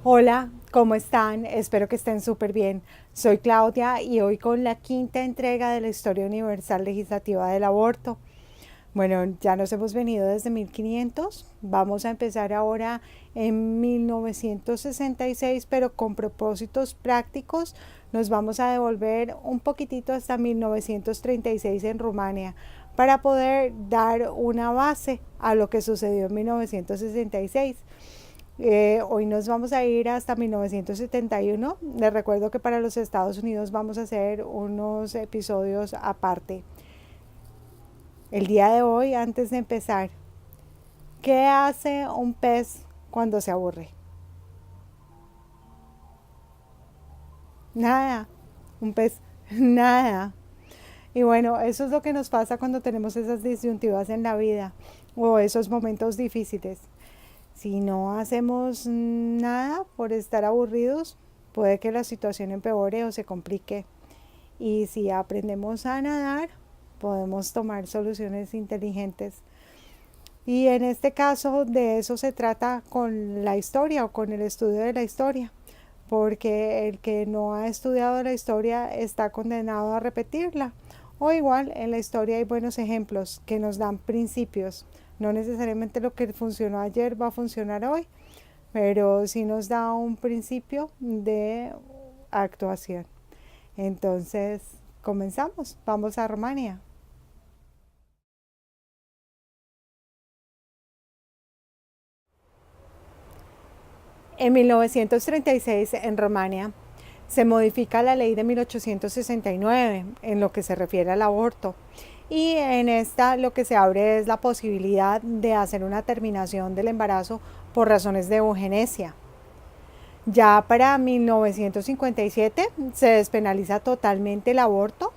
Hola, ¿cómo están? Espero que estén súper bien. Soy Claudia y hoy con la quinta entrega de la Historia Universal Legislativa del Aborto. Bueno, ya nos hemos venido desde 1500. Vamos a empezar ahora en 1966, pero con propósitos prácticos. Nos vamos a devolver un poquitito hasta 1936 en Rumania para poder dar una base a lo que sucedió en 1966. Hoy nos vamos a ir hasta 1971. Les recuerdo que para los Estados Unidos vamos a hacer unos episodios aparte. El día de hoy, antes de empezar, ¿qué hace un pez cuando se aburre? Nada. Un pez, nada. Y bueno, eso es lo que nos pasa cuando tenemos esas disyuntivas en la vida o esos momentos difíciles. Si no hacemos nada por estar aburridos, puede que la situación empeore o se complique. Y si aprendemos a nadar, podemos tomar soluciones inteligentes. Y en este caso de eso se trata con la historia o con el estudio de la historia, porque el que no ha estudiado la historia está condenado a repetirla. O igual en la historia hay buenos ejemplos que nos dan principios. No necesariamente lo que funcionó ayer va a funcionar hoy, pero sí nos da un principio de actuación. Entonces, comenzamos. Vamos a Rumania. En 1936, en Rumania, se modifica la ley de 1869 en lo que se refiere al aborto. Y en esta lo que se abre es la posibilidad de hacer una terminación del embarazo por razones de eugenesia. Ya para 1957 se despenaliza totalmente el aborto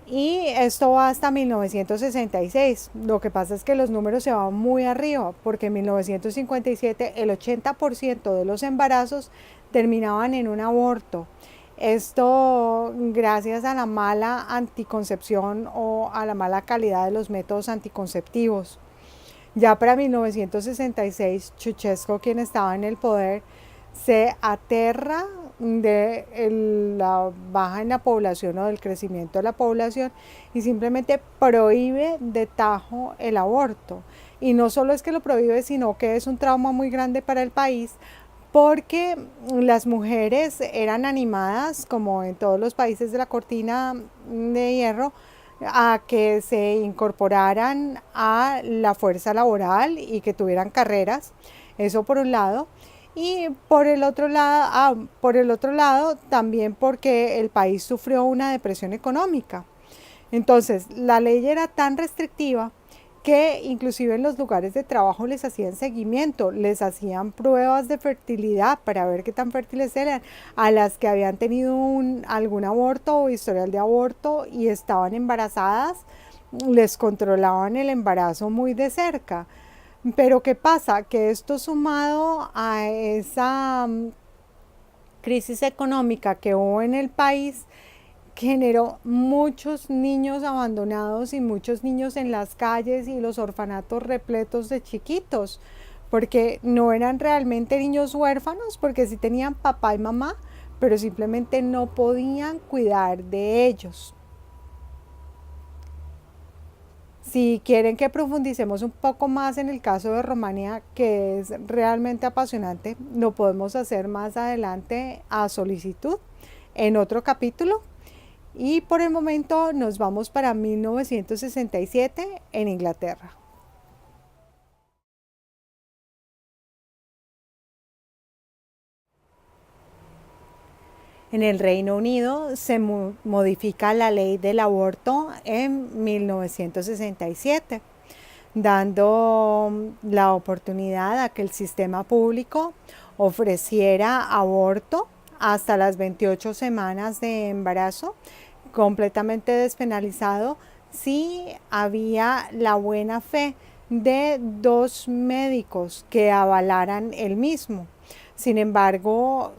y esto va hasta 1966. Lo que pasa es que los números se van muy arriba, porque en 1957 el 80% de los embarazos terminaban en un aborto. Esto gracias a la mala anticoncepción o a la mala calidad de los métodos anticonceptivos. Ya para 1966, Chuchesco, quien estaba en el poder, se aterra de la baja en la población o del crecimiento de la población y simplemente prohíbe de tajo el aborto. Y no solo es que lo prohíbe, sino que es un trauma muy grande para el país porque las mujeres eran animadas, como en todos los países de la cortina de hierro, a que se incorporaran a la fuerza laboral y que tuvieran carreras. Eso por un lado. Y por el otro lado, también porque el país sufrió una depresión económica. Entonces, la ley era tan restrictiva que inclusive en los lugares de trabajo les hacían seguimiento, les hacían pruebas de fertilidad para ver qué tan fértiles eran, a las que habían tenido algún aborto o historial de aborto y estaban embarazadas, les controlaban el embarazo muy de cerca. Pero ¿qué pasa? Que esto sumado a esa crisis económica que hubo en el país, generó muchos niños abandonados y muchos niños en las calles y los orfanatos repletos de chiquitos, porque no eran realmente niños huérfanos, porque sí tenían papá y mamá, pero simplemente no podían cuidar de ellos. Si quieren que profundicemos un poco más en el caso de Rumania, que es realmente apasionante, lo podemos hacer más adelante a solicitud en otro capítulo. Y por el momento nos vamos para 1967 en Inglaterra. En el Reino Unido se modifica la ley del aborto en 1967, dando la oportunidad a que el sistema público ofreciera aborto hasta las 28 semanas de embarazo, completamente despenalizado si había la buena fe de dos médicos que avalaran el mismo. Sin embargo,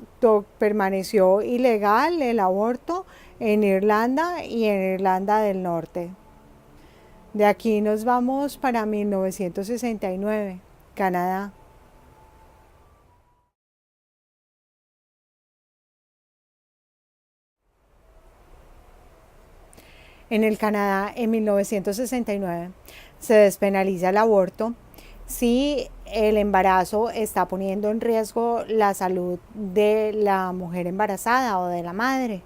permaneció ilegal el aborto en Irlanda y en Irlanda del Norte. De aquí nos vamos para 1969, Canadá. En el Canadá, en 1969, se despenaliza el aborto si el embarazo está poniendo en riesgo la salud de la mujer embarazada o de la madre.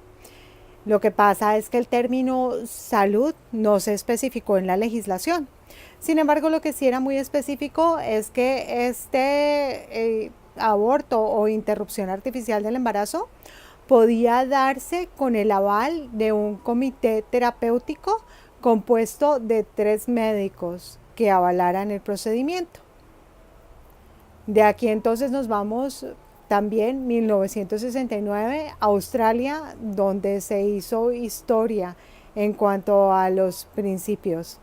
Lo que pasa es que el término salud no se especificó en la legislación. Sin embargo, lo que sí era muy específico es que aborto o interrupción artificial del embarazo podía darse con el aval de un comité terapéutico compuesto de 3 médicos que avalaran el procedimiento. De aquí entonces nos vamos también 1969, Australia, donde se hizo historia en cuanto a los principios.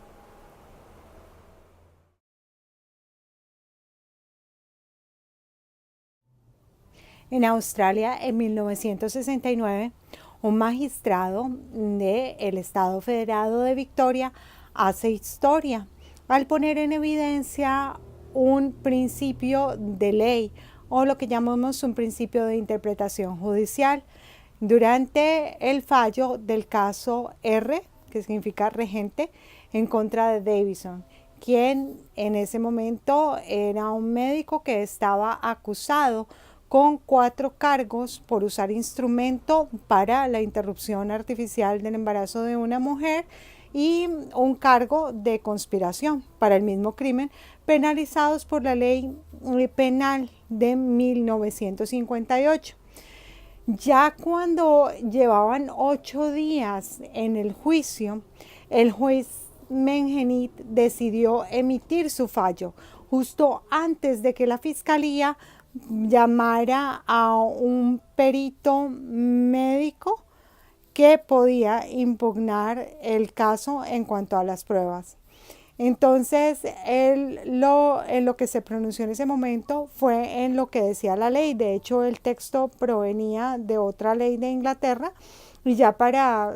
En Australia, en 1969, un magistrado del Estado Federado de Victoria hace historia al poner en evidencia un principio de ley o lo que llamamos un principio de interpretación judicial durante el fallo del caso R, que significa regente, en contra de Davison, quien en ese momento era un médico que estaba acusado con 4 cargos por usar instrumento para la interrupción artificial del embarazo de una mujer y un cargo de conspiración para el mismo crimen, penalizados por la ley penal de 1958. Ya cuando llevaban 8 días en el juicio, el juez Mengenit decidió emitir su fallo justo antes de que la fiscalía llamara a un perito médico que podía impugnar el caso en cuanto a las pruebas. Entonces, en lo que se pronunció en ese momento fue en lo que decía la ley. De hecho, el texto provenía de otra ley de Inglaterra y ya para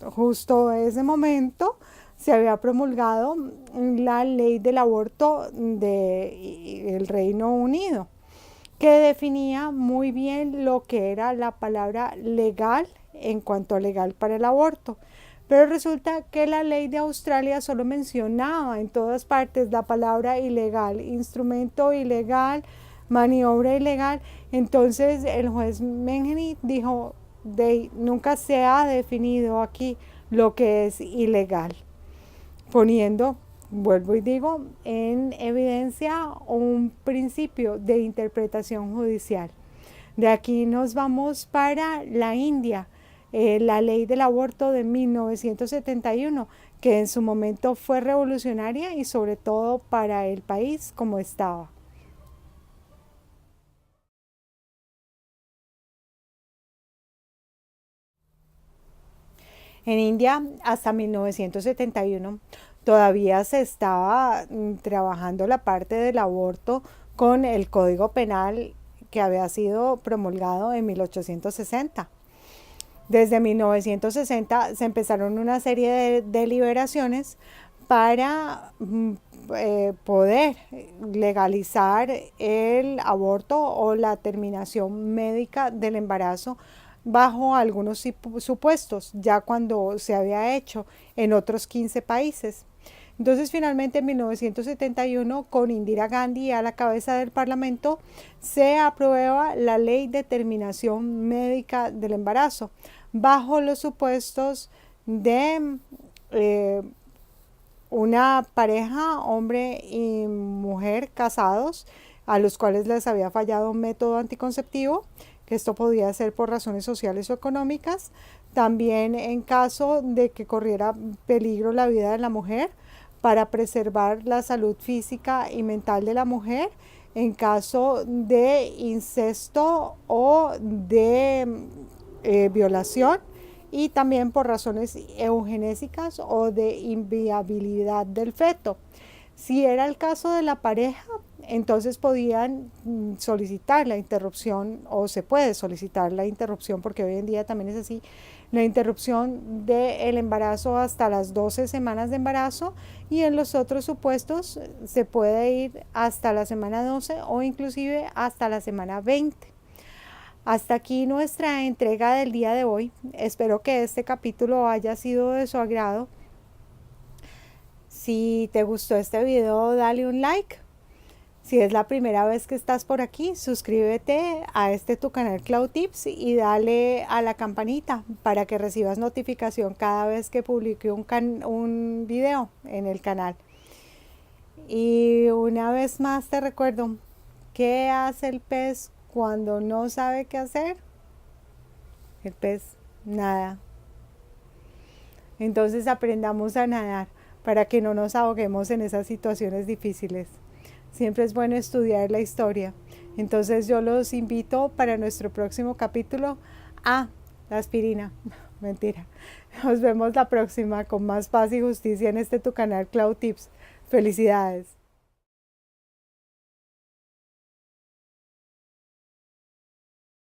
justo ese momento se había promulgado la ley del aborto del Reino Unido, que definía muy bien lo que era la palabra legal en cuanto a legal para el aborto. Pero resulta que la ley de Australia solo mencionaba en todas partes la palabra ilegal, instrumento ilegal, maniobra ilegal. Entonces el juez Mengenit dijo, nunca se ha definido aquí lo que es ilegal, poniendo, vuelvo y digo, en evidencia un principio de interpretación judicial. De aquí nos vamos para la India, la ley del aborto de 1971, que en su momento fue revolucionaria y sobre todo para el país como estaba. En India, hasta 1971, todavía se estaba trabajando la parte del aborto con el Código Penal que había sido promulgado en 1860. Desde 1960 se empezaron una serie de deliberaciones para poder legalizar el aborto o la terminación médica del embarazo bajo algunos supuestos, ya cuando se había hecho en otros 15 países. Entonces, finalmente, en 1971, con Indira Gandhi a la cabeza del Parlamento, se aprueba la Ley de Terminación Médica del Embarazo, bajo los supuestos de una pareja, hombre y mujer casados, a los cuales les había fallado un método anticonceptivo, que esto podía ser por razones sociales o económicas, también en caso de que corriera peligro la vida de la mujer, para preservar la salud física y mental de la mujer, en caso de incesto o de violación, y también por razones eugenésicas o de inviabilidad del feto. Si era el caso de la pareja, entonces podían solicitar la interrupción, o se puede solicitar la interrupción, porque hoy en día también es así, la interrupción del embarazo hasta las 12 semanas de embarazo, y en los otros supuestos se puede ir hasta la semana 12 o inclusive hasta la semana 20. Hasta aquí nuestra entrega del día de hoy. Espero que este capítulo haya sido de su agrado. Si te gustó este video, dale un like. Si es la primera vez que estás por aquí, suscríbete a tu canal Cloud Tips y dale a la campanita para que recibas notificación cada vez que publique un video en el canal. Y una vez más te recuerdo, ¿qué hace el pez cuando no sabe qué hacer? El pez nada. Entonces aprendamos a nadar para que no nos ahoguemos en esas situaciones difíciles. Siempre es bueno estudiar la historia. Entonces yo los invito para nuestro próximo capítulo a la aspirina. Mentira. Nos vemos la próxima con más paz y justicia en tu canal Cloud Tips. Felicidades.